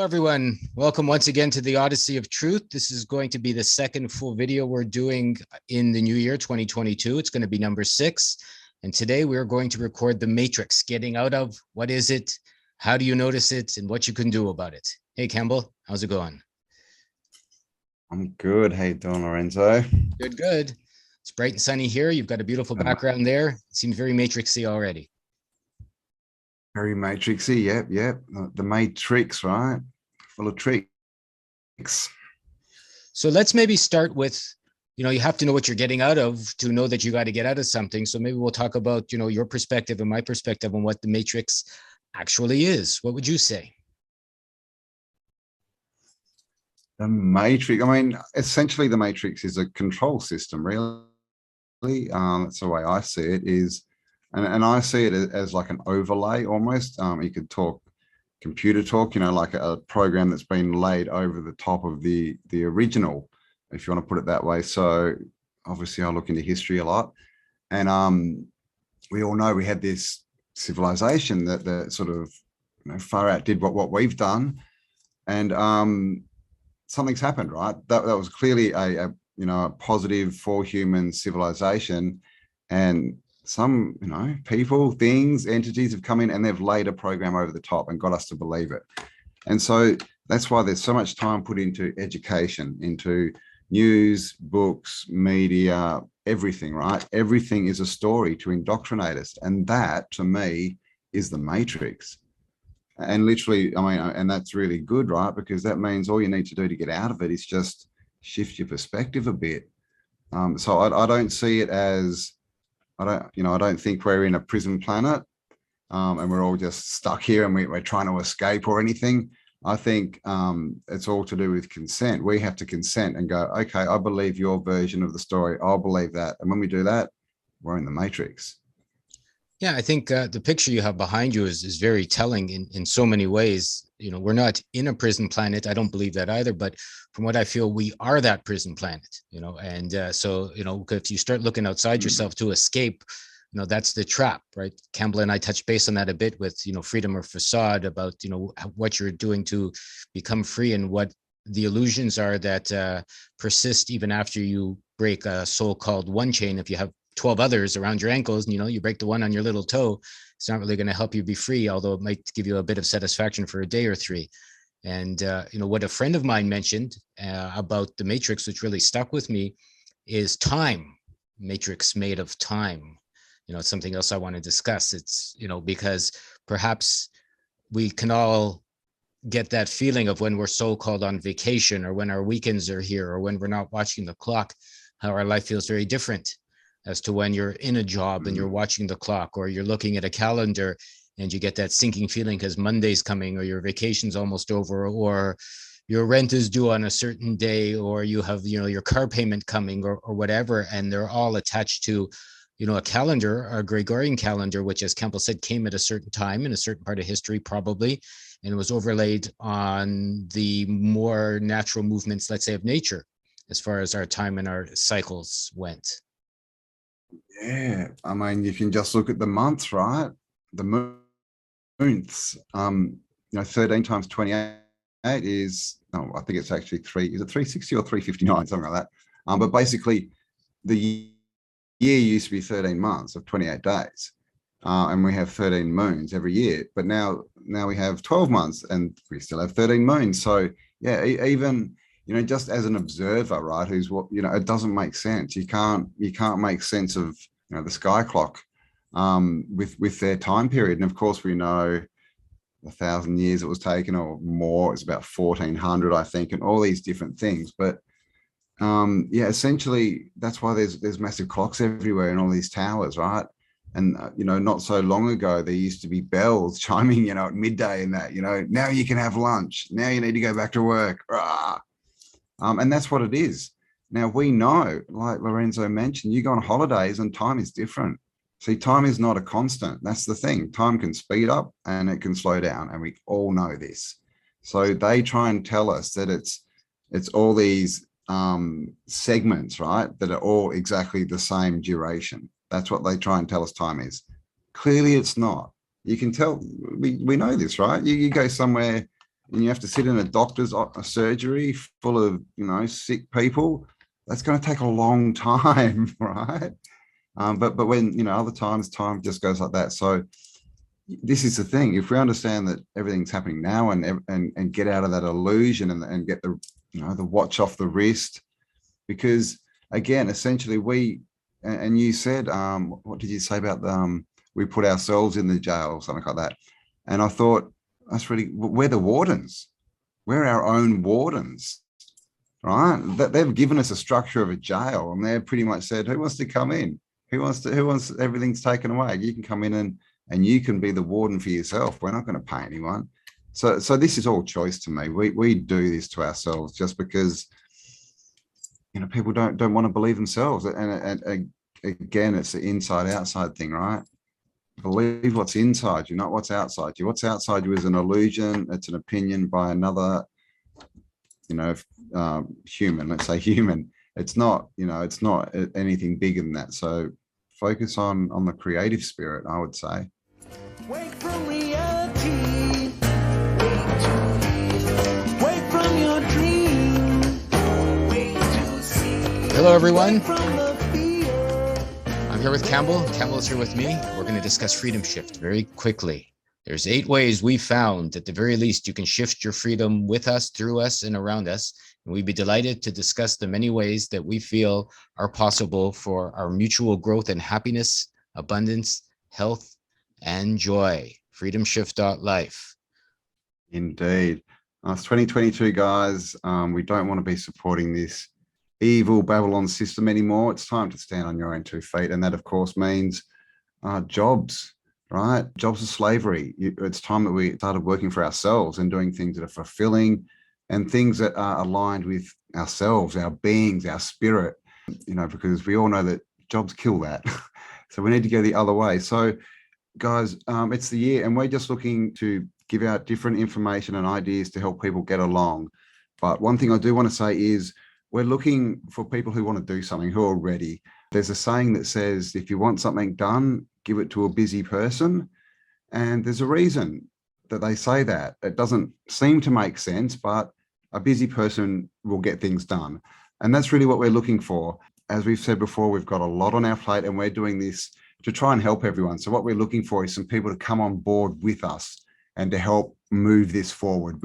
everyone. Welcome once again to the Odyssey of Truth. This is going to be the second full video we're doing in the new year, 2022. It's going to be number 6. And today we're going to record the Matrix, getting out of, what is it, how do you notice it, and what you can do about it. Hey, Campbell, how's it going? I'm good. How you doing, Lorenzo? Good, good. It's bright and sunny here. You've got a beautiful background there. It seems very Matrixy already. Very Matrixy. Yep. The Matrix, right? Full of tricks. So let's maybe start with, you have to know what you're getting out of to know that you got to get out of something. So maybe we'll talk about, your perspective and my perspective on what the Matrix actually is. What would you say? The Matrix, essentially the Matrix is a control system, really. That's the way I see it is. And I see it as like an overlay almost. You could talk computer talk, like a program that's been laid over the top of the original, if you want to put it that way. So obviously I look into history a lot. And we all know we had this civilization that sort of far outdid what we've done. And something's happened, right? That was clearly a positive for human civilization. And some, people, things, entities have come in and they've laid a program over the top and got us to believe it. And so that's why there's so much time put into education, into news, books, media, everything, right? Everything is a story to indoctrinate us. And that, to me, is the Matrix. And literally, and that's really good, right? Because that means all you need to do to get out of it is just shift your perspective a bit. So I don't see it as, I don't think we're in a prison planet and we're all just stuck here and we're trying to escape or anything. I think it's all to do with consent. We have to consent and go, okay, I believe your version of the story. I'll believe that. And when we do that, we're in the Matrix. Yeah, I think the picture you have behind you is very telling in so many ways. We're not in a prison planet. I don't believe that either. But from what I feel, we are that prison planet, and so, if you start looking outside yourself to escape, that's the trap, right? Campbell and I touched base on that a bit with, Freedom or Facade about, what you're doing to become free and what the illusions are that persist even after you break a so-called one chain. If you have 12 others around your ankles and you break the one on your little toe, it's not really going to help you be free, although it might give you a bit of satisfaction for a day or three. And what a friend of mine mentioned about the Matrix, which really stuck with me, is time. Matrix made of time. It's something else I want to discuss. It's because perhaps we can all get that feeling of when we're so-called on vacation, or when our weekends are here, or when we're not watching the clock, how our life feels very different as to when you're in a job and you're watching the clock, or you're looking at a calendar and you get that sinking feeling because Monday's coming, or your vacation's almost over, or your rent is due on a certain day, or you have, your car payment coming, or whatever. And they're all attached to, a calendar, a Gregorian calendar, which, as Campbell said, came at a certain time in a certain part of history, probably, and was overlaid on the more natural movements, let's say, of nature, as far as our time and our cycles went. Yeah, you can just look at the months, right? The months, 13 times 28 is, I think it's actually is it 360 or 359, something like that. But basically, the year used to be 13 months of 28 days, and we have 13 moons every year. But now we have 12 months, and we still have 13 moons. So yeah, even just as an observer, right, it doesn't make sense. You can't make sense of the sky clock with their time period. And of course, we know 1,000 years it was taken or more. It's about 1,400, I think, and all these different things. But yeah, essentially that's why there's massive clocks everywhere in all these towers, right? And not so long ago there used to be bells chiming, at midday, and that, now you can have lunch, now you need to go back to work. And that's what it is. Now we know, like Lorenzo mentioned, you go on holidays and time is different. See, time is not a constant. That's the thing. Time can speed up and it can slow down, and we all know this. So they try and tell us that it's all these segments, right, that are all exactly the same duration. That's what they try and tell us time is. Clearly it's not. You can tell, we know this, right? You go somewhere and you have to sit in a doctor's surgery full of, sick people, that's going to take a long time, right? But when, other times time just goes like that. So this is the thing. If we understand that everything's happening now and get out of that illusion and get the watch off the wrist, because again, essentially and you said, what did you say about we put ourselves in the jail or something like that? And I thought, we're the wardens. We're our own wardens, right? That they've given us a structure of a jail, and they've pretty much said, who wants to come in? Who wants everything's taken away? You can come in and you can be the warden for yourself. We're not going to pay anyone. So this is all choice to me. We do this to ourselves just because, people don't want to believe themselves. And again, it's the inside outside thing, right? Believe what's inside you, not what's outside you. What's outside you is an illusion. It's an opinion by another, human, let's say human. It's not, it's not anything bigger than that. So focus on the creative spirit, I would say. Wake from reality. Wake from your dream. Wake to see. Hello, everyone. Wake from the fear. I'm here with Campbell. Campbell is here with me. We're going to discuss Freedom Shift very quickly. There's 8 ways we found, at the very least, you can shift your freedom with us, through us, and around us. And we'd be delighted to discuss the many ways that we feel are possible for our mutual growth and happiness, abundance, health, and joy. Freedomshift.life. Indeed. It's 2022, guys. We don't want to be supporting this evil Babylon system anymore. It's time to stand on your own 2 feet. And that, of course, means jobs, right? Jobs are slavery. It's time that we started working for ourselves and doing things that are fulfilling and things that are aligned with ourselves, our beings, our spirit, because we all know that jobs kill that. So we need to go the other way. So guys, it's the year, and we're just looking to give out different information and ideas to help people get along. But one thing I do want to say is we're looking for people who want to do something, who are ready. There's a saying that says, if you want something done, give it to a busy person. And there's a reason that they say that. It doesn't seem to make sense, but a busy person will get things done. And that's really what we're looking for. As we've said before, we've got a lot on our plate, and we're doing this to try and help everyone. So what we're looking for is some people to come on board with us and to help move this forward.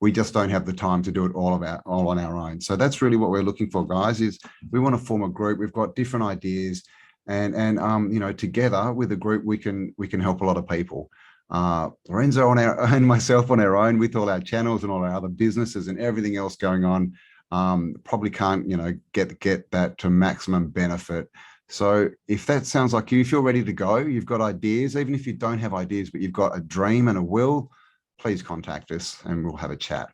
We just don't have the time to do it all on our own. So that's really what we're looking for, guys, is we want to form a group. We've got different ideas, and together with a group, we can help a lot of people. Lorenzo on our own, myself on our own, with all our channels and all our other businesses and everything else going on, probably can't, get that to maximum benefit. So if that sounds like you, if you're ready to go, you've got ideas, even if you don't have ideas, but you've got a dream and a will, please contact us and we'll have a chat.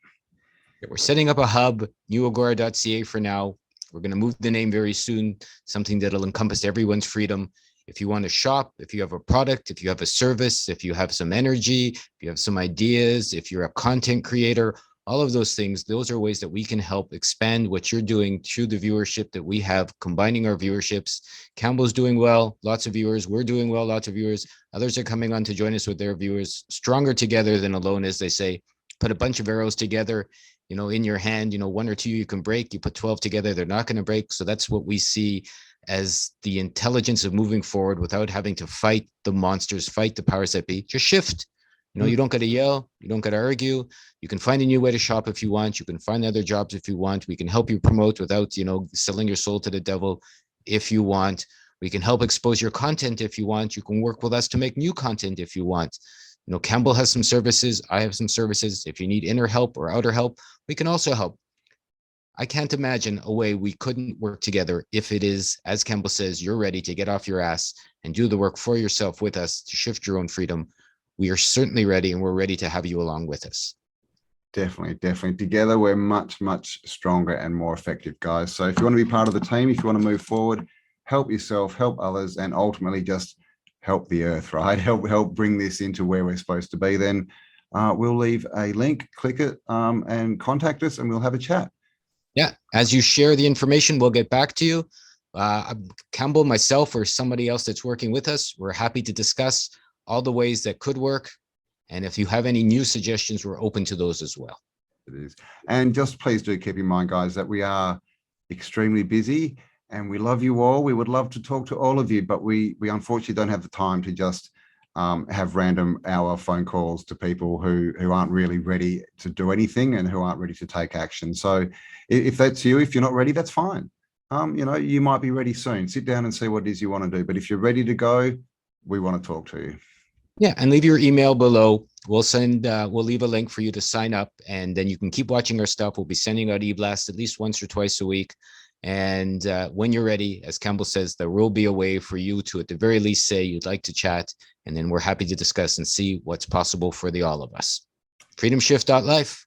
We're setting up a hub, newagora.ca for now. We're going to move the name very soon, something that'll encompass everyone's freedom. If you want to shop, if you have a product, if you have a service, if you have some energy, if you have some ideas, if you're a content creator, all of those things, those are ways that we can help expand what you're doing through the viewership that we have, combining our viewerships. Campbell's doing well, lots of viewers. We're doing well, lots of viewers. Others are coming on to join us with their viewers. Stronger together than alone, as they say. Put a bunch of arrows together, in your hand, 1 or 2 you can break. You put 12 together, they're not going to break. So that's what we see as the intelligence of moving forward without having to fight the monsters, fight the powers that be. Just shift. You don't got to yell. You don't got to argue. You can find a new way to shop if you want. You can find other jobs if you want. We can help you promote without, selling your soul to the devil if you want. We can help expose your content if you want. You can work with us to make new content if you want. Campbell has some services. I have some services. If you need inner help or outer help, we can also help. I can't imagine a way we couldn't work together if it is, as Campbell says, you're ready to get off your ass and do the work for yourself with us to shift your own freedom. We are certainly ready, and we're ready to have you along with us. Definitely. Together, we're much, much stronger and more effective, guys. So if you want to be part of the team, if you want to move forward, help yourself, help others, and ultimately just help the earth, right? Help bring this into where we're supposed to be. Then we'll leave a link, click it, and contact us, and we'll have a chat. Yeah. As you share the information, we'll get back to you. Campbell, myself, or somebody else that's working with us, we're happy to discuss all the ways that could work. And if you have any new suggestions, we're open to those as well. It is. And just please do keep in mind, guys, that we are extremely busy and we love you all. We would love to talk to all of you, but we unfortunately don't have the time to just have random hour phone calls to people who aren't really ready to do anything and who aren't ready to take action. So if that's you, if you're not ready, that's fine. You might be ready soon. Sit down and see what it is you want to do. But if you're ready to go, we want to talk to you. Yeah, and leave your email below. We'll leave a link for you to sign up, and then you can keep watching our stuff. We'll be sending out eBlast at least once or twice a week. And when you're ready, as Campbell says, there will be a way for you to, at the very least, say you'd like to chat, and then we're happy to discuss and see what's possible for the all of us. Freedomshift.life.